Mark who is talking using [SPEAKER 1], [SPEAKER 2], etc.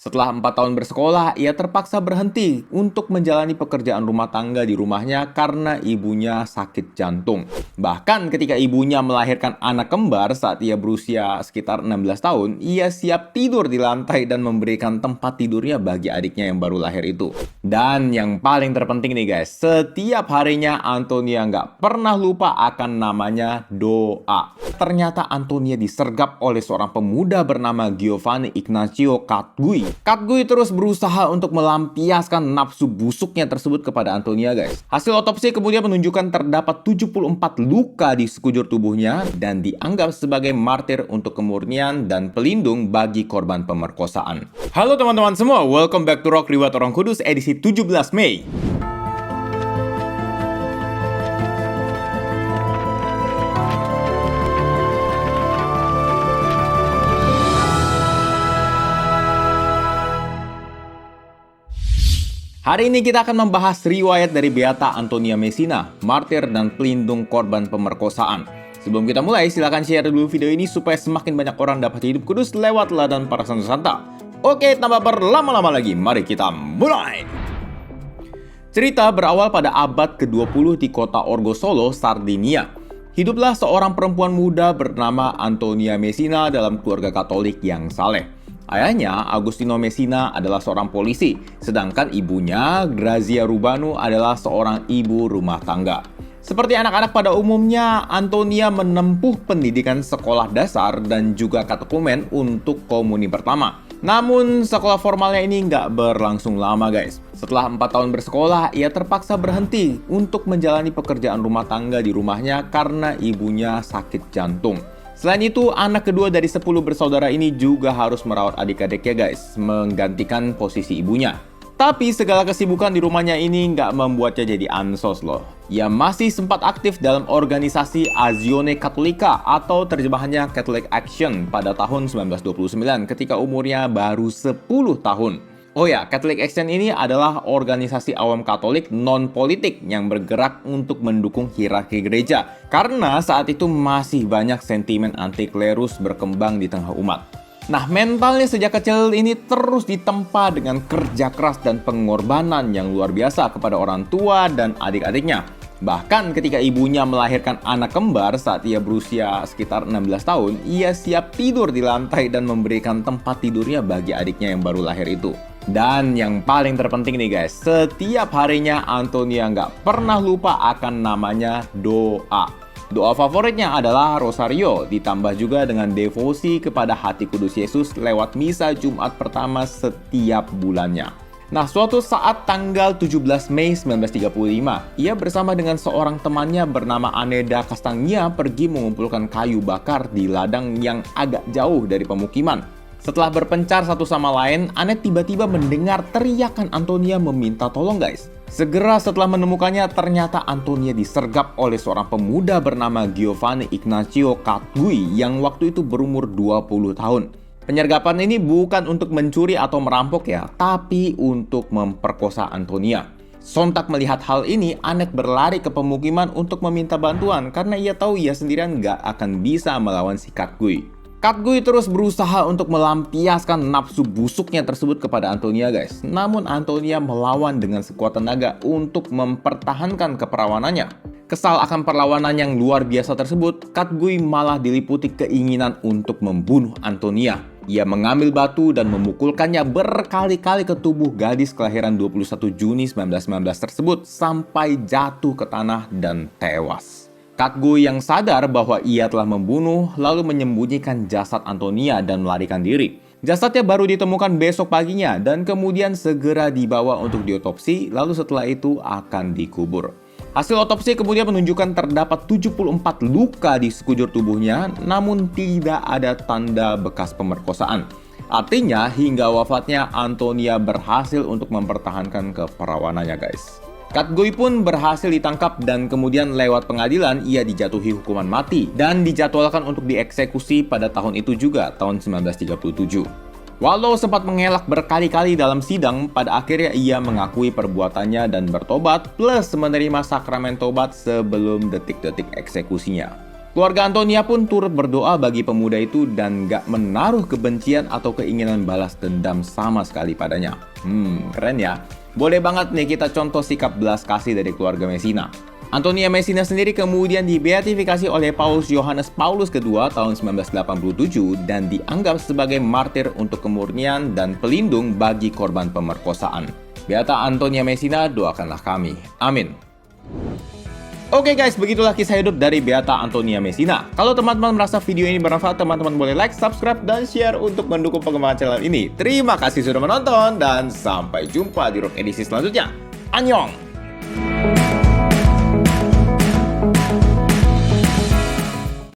[SPEAKER 1] Setelah 4 tahun bersekolah, ia terpaksa berhenti untuk menjalani pekerjaan rumah tangga di rumahnya karena ibunya sakit jantung. Bahkan ketika ibunya melahirkan anak kembar saat ia berusia sekitar 16 tahun, ia siap tidur di lantai dan memberikan tempat tidurnya bagi adiknya yang baru lahir itu. Dan yang paling terpenting nih guys, setiap harinya Antonia nggak pernah lupa akan namanya doa. Ternyata Antonia disergap oleh seorang pemuda bernama Giovanni Ignazio Catgui. Catgui terus berusaha untuk melampiaskan nafsu busuknya tersebut kepada Antonia guys. Hasil otopsi kemudian menunjukkan terdapat 74 luka di sekujur tubuhnya dan dianggap sebagai martir untuk kemurnian dan pelindung bagi korban pemerkosaan. Halo teman-teman semua, welcome back to Rock Riwayat Orang Kudus edisi 17 Mei. Hari ini kita akan membahas riwayat dari Beata Antonia Messina, martir dan pelindung korban pemerkosaan. Sebelum kita mulai, silakan share dulu video ini supaya semakin banyak orang dapat hidup kudus lewat teladan para santo santa. Oke, tanpa berlama-lama lagi, mari kita mulai! Cerita berawal pada abad ke-20 di kota Orgosolo, Sardinia. Hiduplah seorang perempuan muda bernama Antonia Messina dalam keluarga Katolik yang saleh. Ayahnya, Agustino Messina, adalah seorang polisi, sedangkan ibunya, Grazia Rubano, adalah seorang ibu rumah tangga. Seperti anak-anak pada umumnya, Antonia menempuh pendidikan sekolah dasar dan juga katekumen untuk komuni pertama. Namun, sekolah formalnya ini nggak berlangsung lama guys. Setelah 4 tahun bersekolah, ia terpaksa berhenti untuk menjalani pekerjaan rumah tangga di rumahnya karena ibunya sakit jantung. Selain itu, anak kedua dari 10 bersaudara ini juga harus merawat adik-adiknya guys, menggantikan posisi ibunya. Tapi segala kesibukan di rumahnya ini nggak membuatnya jadi ansos loh. Ia masih sempat aktif dalam organisasi Azione Cattolica atau terjemahannya Catholic Action pada tahun 1929 ketika umurnya baru 10 tahun. Oh ya, Catholic Action ini adalah organisasi awam Katolik non-politik yang bergerak untuk mendukung hierarki gereja. Karena saat itu masih banyak sentimen anti-klerus berkembang di tengah umat. Nah, mentalnya sejak kecil ini terus ditempa dengan kerja keras dan pengorbanan yang luar biasa kepada orang tua dan adik-adiknya. Bahkan ketika ibunya melahirkan anak kembar saat ia berusia sekitar 16 tahun, ia siap tidur di lantai dan memberikan tempat tidurnya bagi adiknya yang baru lahir itu. Dan yang paling terpenting nih guys, setiap harinya Antonia nggak pernah lupa akan namanya doa. Doa favoritnya adalah Rosario, ditambah juga dengan devosi kepada hati kudus Yesus lewat misa Jumat pertama setiap bulannya. Nah, suatu saat tanggal 17 Mei 1935, ia bersama dengan seorang temannya bernama Aneda Castagna pergi mengumpulkan kayu bakar di ladang yang agak jauh dari pemukiman. Setelah berpencar satu sama lain, Anet tiba-tiba mendengar teriakan Antonia meminta tolong guys. Segera setelah menemukannya, ternyata Antonia disergap oleh seorang pemuda bernama Giovanni Ignazio Catgui yang waktu itu berumur 20 tahun. Penyergapan ini bukan untuk mencuri atau merampok ya, tapi untuk memperkosa Antonia. Sontak melihat hal ini, Anet berlari ke pemukiman untuk meminta bantuan karena ia tahu ia sendirian nggak akan bisa melawan si Catgui. Catgui terus berusaha untuk melampiaskan nafsu busuknya tersebut kepada Antonia guys. Namun Antonia melawan dengan sekuat tenaga untuk mempertahankan keperawanannya. Kesal akan perlawanan yang luar biasa tersebut, Catgui malah diliputi keinginan untuk membunuh Antonia. Ia mengambil batu dan memukulkannya berkali-kali ke tubuh gadis kelahiran 21 Juni 1919 tersebut sampai jatuh ke tanah dan tewas. Catgui yang sadar bahwa ia telah membunuh lalu menyembunyikan jasad Antonia dan melarikan diri. Jasadnya baru ditemukan besok paginya dan kemudian segera dibawa untuk diotopsi lalu setelah itu akan dikubur. Hasil otopsi kemudian menunjukkan terdapat 74 luka di sekujur tubuhnya namun tidak ada tanda bekas pemerkosaan. Artinya hingga wafatnya Antonia berhasil untuk mempertahankan keperawanannya guys. Catgui pun berhasil ditangkap dan kemudian lewat pengadilan ia dijatuhi hukuman mati dan dijadwalkan untuk dieksekusi pada tahun itu juga, tahun 1937. Walau sempat mengelak berkali-kali dalam sidang, pada akhirnya ia mengakui perbuatannya dan bertobat plus menerima sakramen tobat sebelum detik-detik eksekusinya. Keluarga Antonia pun turut berdoa bagi pemuda itu dan gak menaruh kebencian atau keinginan balas dendam sama sekali padanya. Keren ya. Boleh banget nih kita contoh sikap belas kasih dari keluarga Messina. Antonia Messina sendiri kemudian dibeatifikasi oleh Paus Yohanes Paulus II tahun 1987 dan dianggap sebagai martir untuk kemurnian dan pelindung bagi korban pemerkosaan. Beata Antonia Messina, doakanlah kami. Amin. Oke guys, begitulah kisah hidup dari Beata Antonia Messina. Kalau teman-teman merasa video ini bermanfaat, teman-teman boleh like, subscribe, dan share untuk mendukung pengembangan channel ini. Terima kasih sudah menonton, dan sampai jumpa di Rock edisi selanjutnya. Annyeong!